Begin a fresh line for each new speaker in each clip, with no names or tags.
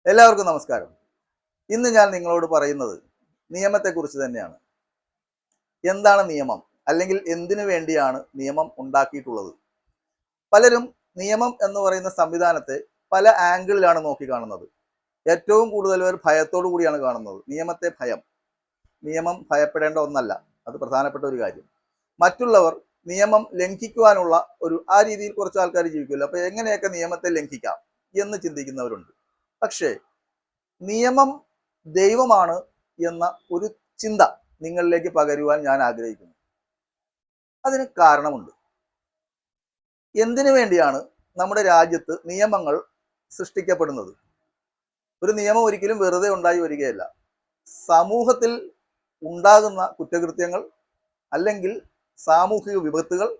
എല്ലാവർക്കും നമസ്കാരം. ഇന്ന് ഞാൻ നിങ്ങളോട് പറയുന്നത് നിയമത്തെക്കുറിച്ച് തന്നെയാണ്. എന്താണ് നിയമം? അല്ലെങ്കിൽ എന്തിനു വേണ്ടിയാണ് നിയമം ഉണ്ടാക്കിയിട്ടുള്ളത്? പലരും നിയമം എന്ന് പറയുന്ന സംവിധാനത്തെ പല ആംഗിളിലാണ് നോക്കിക്കാണുന്നത്. ഏറ്റവും കൂടുതൽ പേർ ഭയത്തോടു കൂടിയാണ് കാണുന്നത്. നിയമത്തെ ഭയം. നിയമം ഭയപ്പെടേണ്ട ഒന്നല്ല. അത് പ്രധാനപ്പെട്ട ഒരു കാര്യം. മറ്റുള്ളവർ നിയമം ലംഘിക്കുവാനുള്ള ആ രീതിയിൽ കുറച്ച് ആൾക്കാർ ജീവിക്കുമല്ലോ. അപ്പോൾ എങ്ങനെയൊക്കെ നിയമത്തെ ലംഘിക്കാം എന്ന് ചിന്തിക്കുന്നവരുണ്ട്. പക്ഷേ നിയമം ദൈവമാണ് എന്ന ഒരു ചിന്ത നിങ്ങളിലേക്ക് പകരുവാൻ ഞാൻ ആഗ്രഹിക്കുന്നു. അതിന് കാരണമുണ്ട്. എന്തിനു വേണ്ടിയാണ് നമ്മുടെ രാജ്യത്ത് നിയമങ്ങൾ സൃഷ്ടിക്കപ്പെടുന്നത്? ഒരു നിയമം ഒരിക്കലും വെറുതെ ഉണ്ടായി വരികയല്ല. സമൂഹത്തിൽ ഉണ്ടാകുന്ന കുറ്റകൃത്യങ്ങൾ, അല്ലെങ്കിൽ സാമൂഹിക വിപത്തുകൾ,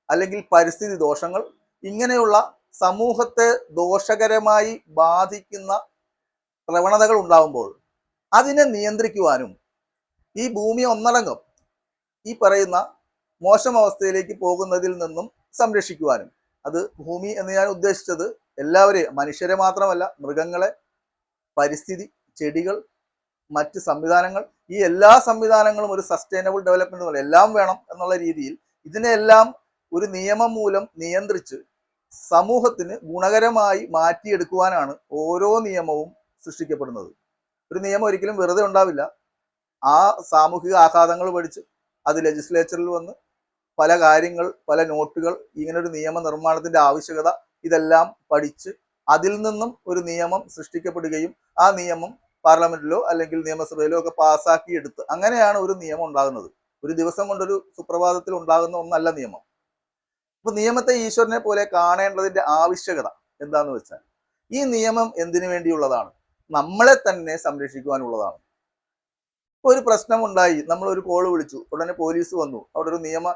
അല്ലെങ്കിൽ പരിസ്ഥിതി ദോഷങ്ങൾ, ഇങ്ങനെയുള്ള സമൂഹത്തെ ദോഷകരമായി ബാധിക്കുന്ന പ്രവണതകൾ ഉണ്ടാകുമ്പോൾ അതിനെ നിയന്ത്രിക്കുവാനും ഈ ഭൂമി ഒന്നടങ്കം ഈ പറയുന്ന മോശം അവസ്ഥയിലേക്ക് പോകുന്നതിൽ നിന്നും സംരക്ഷിക്കുവാനും, അത് ഭൂമി എന്ന് ഞാൻ ഉദ്ദേശിച്ചത് എല്ലാവരെയും, മനുഷ്യരെ മാത്രമല്ല, മൃഗങ്ങളെ, പരിസ്ഥിതി, ചെടികൾ, മറ്റ് സംവിധാനങ്ങൾ, ഈ എല്ലാ സംവിധാനങ്ങളും ഒരു സസ്റ്റൈനബിൾ ഡെവലപ്മെന്റ് പോലെ എല്ലാം വേണം എന്നുള്ള രീതിയിൽ ഇതിനെല്ലാം ഒരു നിയമം മൂലം നിയന്ത്രിച്ച് സമൂഹത്തിന് ഗുണകരമായി മാറ്റിയെടുക്കുവാനാണ് ഓരോ നിയമവും സൃഷ്ടിക്കപ്പെടുന്നത്. ഒരു നിയമം ഒരിക്കലും വെറുതെ ഉണ്ടാവില്ല. ആ സാമൂഹിക ആഘാതങ്ങൾ പഠിച്ച് അത് ലെജിസ്ലേച്ചറിൽ വന്ന് പല കാര്യങ്ങൾ, പല നോട്ടുകൾ, ഇങ്ങനൊരു നിയമ നിർമ്മാണത്തിന്റെ ആവശ്യകത, ഇതെല്ലാം പഠിച്ച് അതിൽ നിന്നും ഒരു നിയമം സൃഷ്ടിക്കപ്പെടുകയും ആ നിയമം പാർലമെന്റിലോ അല്ലെങ്കിൽ നിയമസഭയിലോ ഒക്കെ പാസ്സാക്കിയെടുത്ത് അങ്ങനെയാണ് ഒരു നിയമം ഉണ്ടാകുന്നത്. ഒരു ദിവസം കൊണ്ടൊരു സുപ്രഭാതത്തിൽ ഉണ്ടാകുന്ന ഒന്നല്ല നിയമം. അപ്പൊ നിയമത്തെ ഈശ്വരനെ പോലെ കാണേണ്ടതിന്റെ ആവശ്യകത എന്താന്ന് വെച്ചാൽ, ഈ നിയമം എന്തിനു വേണ്ടിയുള്ളതാണ്? നമ്മളെ തന്നെ സംരക്ഷിക്കുവാനുള്ളതാണ്. ഒരു പ്രശ്നം ഉണ്ടായി, നമ്മൾ ഒരു കോള് വിളിച്ചു, ഉടനെ പോലീസ് വന്നു, അവിടെ ഒരു നിയമ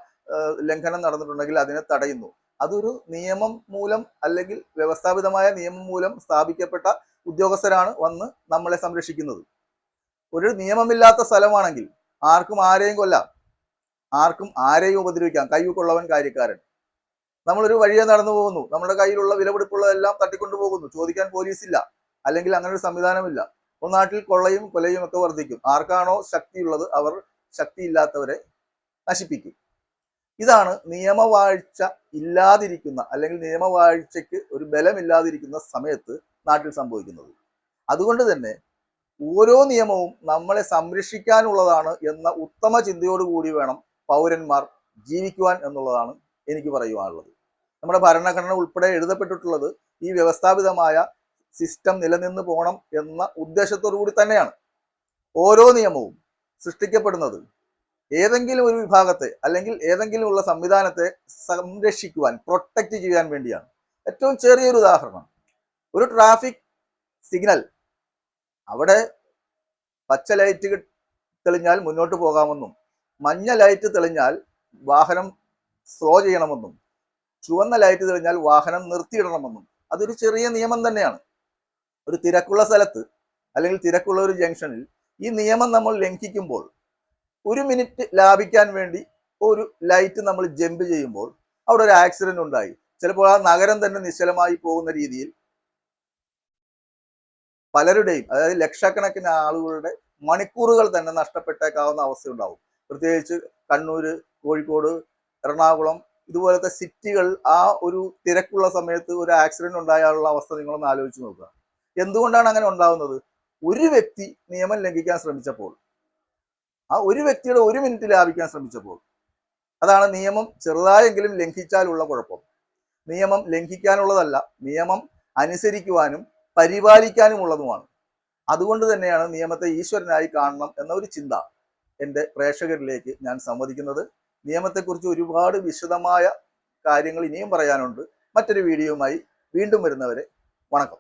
ലംഘനം നടന്നിട്ടുണ്ടെങ്കിൽ അതിനെ തടയുന്നു. അതൊരു നിയമം മൂലം അല്ലെങ്കിൽ വ്യവസ്ഥാപിതമായ നിയമം മൂലം സ്ഥാപിക്കപ്പെട്ട ഉദ്യോഗസ്ഥരാണ് വന്ന് നമ്മളെ സംരക്ഷിക്കുന്നത്. ഒരു നിയമമില്ലാത്ത സ്ഥലമാണെങ്കിൽ ആർക്കും ആരെയും കൊല്ലാം, ആർക്കും ആരെയും ഉപദ്രവിക്കാം. കൈകൊള്ളവൻ കാര്യക്കാരൻ. നമ്മളൊരു വഴിയെ നടന്നു പോകുന്നു, നമ്മുടെ കയ്യിലുള്ള വിലപിടിപ്പുള്ളതെല്ലാം തട്ടിക്കൊണ്ടുപോകുന്നു, ചോദിക്കാൻ പോലീസില്ല, അല്ലെങ്കിൽ അങ്ങനെ ഒരു സംവിധാനമില്ല. അപ്പോൾ നാട്ടിൽ കൊള്ളയും കൊലയും ഒക്കെ വർദ്ധിക്കും. ആർക്കാണോ ശക്തിയുള്ളത് അവർ ശക്തിയില്ലാത്തവരെ നശിപ്പിക്കും. ഇതാണ് നിയമവാഴ്ച ഇല്ലാതിരിക്കുന്ന, അല്ലെങ്കിൽ നിയമവാഴ്ചയ്ക്ക് ഒരു ബലമില്ലാതിരിക്കുന്ന സമയത്ത് നാട്ടിൽ സംഭവിക്കുന്നത്. അതുകൊണ്ട് തന്നെ ഓരോ നിയമവും നമ്മളെ സംരക്ഷിക്കാനുള്ളതാണ് എന്ന ഉത്തമ ചിന്തയോടുകൂടി വേണം പൗരന്മാർ ജീവിക്കുവാൻ എന്നുള്ളതാണ് എനിക്ക് പറയുവാനുള്ളത്. നമ്മുടെ ഭരണഘടന ഉൾപ്പെടെ എഴുതപ്പെട്ടിട്ടുള്ളത് ഈ വ്യവസ്ഥാപിതമായ സിസ്റ്റം നിലനിന്ന് പോകണം എന്ന ഉദ്ദേശത്തോടു കൂടി തന്നെയാണ്. ഓരോ നിയമവും സൃഷ്ടിക്കപ്പെടുന്നത് ഏതെങ്കിലും ഒരു വിഭാഗത്തെ അല്ലെങ്കിൽ ഏതെങ്കിലും ഉള്ള സംവിധാനത്തെ സംരക്ഷിക്കുവാൻ, പ്രൊട്ടക്റ്റ് ചെയ്യാൻ വേണ്ടിയാണ്. ഏറ്റവും ചെറിയൊരു ഉദാഹരണം, ഒരു ട്രാഫിക് സിഗ്നൽ, അവിടെ പച്ച ലൈറ്റ് തെളിഞ്ഞാൽ മുന്നോട്ട് പോകാമെന്നും, മഞ്ഞ ലൈറ്റ് തെളിഞ്ഞാൽ വാഹനം സ്ലോ ചെയ്യണമെന്നും, ചുവന്ന ലൈറ്റ് തെളിഞ്ഞാൽ വാഹനം നിർത്തിയിടണമെന്നും അതൊരു ചെറിയ നിയമം തന്നെയാണ്. ഒരു തിരക്കുള്ള സ്ഥലത്ത് അല്ലെങ്കിൽ തിരക്കുള്ള ഒരു ജംഗ്ഷനിൽ ഈ നിയമം നമ്മൾ ലംഘിക്കുമ്പോൾ, ഒരു മിനിറ്റ് ലാഭിക്കാൻ വേണ്ടി ഒരു ലൈറ്റ് നമ്മൾ ജമ്പ് ചെയ്യുമ്പോൾ അവിടെ ഒരു ആക്സിഡന്റ് ഉണ്ടായി. ചിലപ്പോൾ ആ നഗരം തന്നെ നിശ്ചലമായി പോകുന്ന രീതിയിൽ പലരുടെയും, അതായത് ലക്ഷക്കണക്കിന് ആളുകളുടെ മണിക്കൂറുകൾ തന്നെ നഷ്ടപ്പെട്ടേക്കാവുന്ന അവസ്ഥയുണ്ടാവും. പ്രത്യേകിച്ച് കണ്ണൂര്, കോഴിക്കോട്, എറണാകുളം ഇതുപോലത്തെ സിറ്റികൾ ആ ഒരു തിരക്കുള്ള സമയത്ത് ഒരു ആക്സിഡന്റ് ഉണ്ടായാലുള്ള അവസ്ഥ നിങ്ങളൊന്ന് ആലോചിച്ച് നോക്കുക. എന്തുകൊണ്ടാണ് അങ്ങനെ ഉണ്ടാവുന്നത്? ഒരു വ്യക്തി നിയമം ലംഘിക്കാൻ ശ്രമിച്ചപ്പോൾ, ആ ഒരു വ്യക്തിയുടെ ഒരു മിനിറ്റ് ലാഭിക്കാൻ ശ്രമിച്ചപ്പോൾ. അതാണ് നിയമം ചെറുതായെങ്കിലും ലംഘിച്ചാലുള്ള കുഴപ്പം. നിയമം ലംഘിക്കാനുള്ളതല്ല, നിയമം അനുസരിക്കുവാനും പരിപാലിക്കാനുമുള്ളതുമാണ്. അതുകൊണ്ട് തന്നെയാണ് നിയമത്തെ ഈശ്വരനായി കാണണം എന്ന ഒരു ചിന്ത എൻ്റെ പ്രേക്ഷകരിലേക്ക് ഞാൻ സമ്മതിക്കുന്നത്. നിയമത്തെക്കുറിച്ച് ഒരുപാട് വിശദമായ കാര്യങ്ങൾ ഇനിയും പറയാനുണ്ട്. മറ്റൊരു വീഡിയോയുമായി വീണ്ടും വരുന്നവരെ വണക്കം.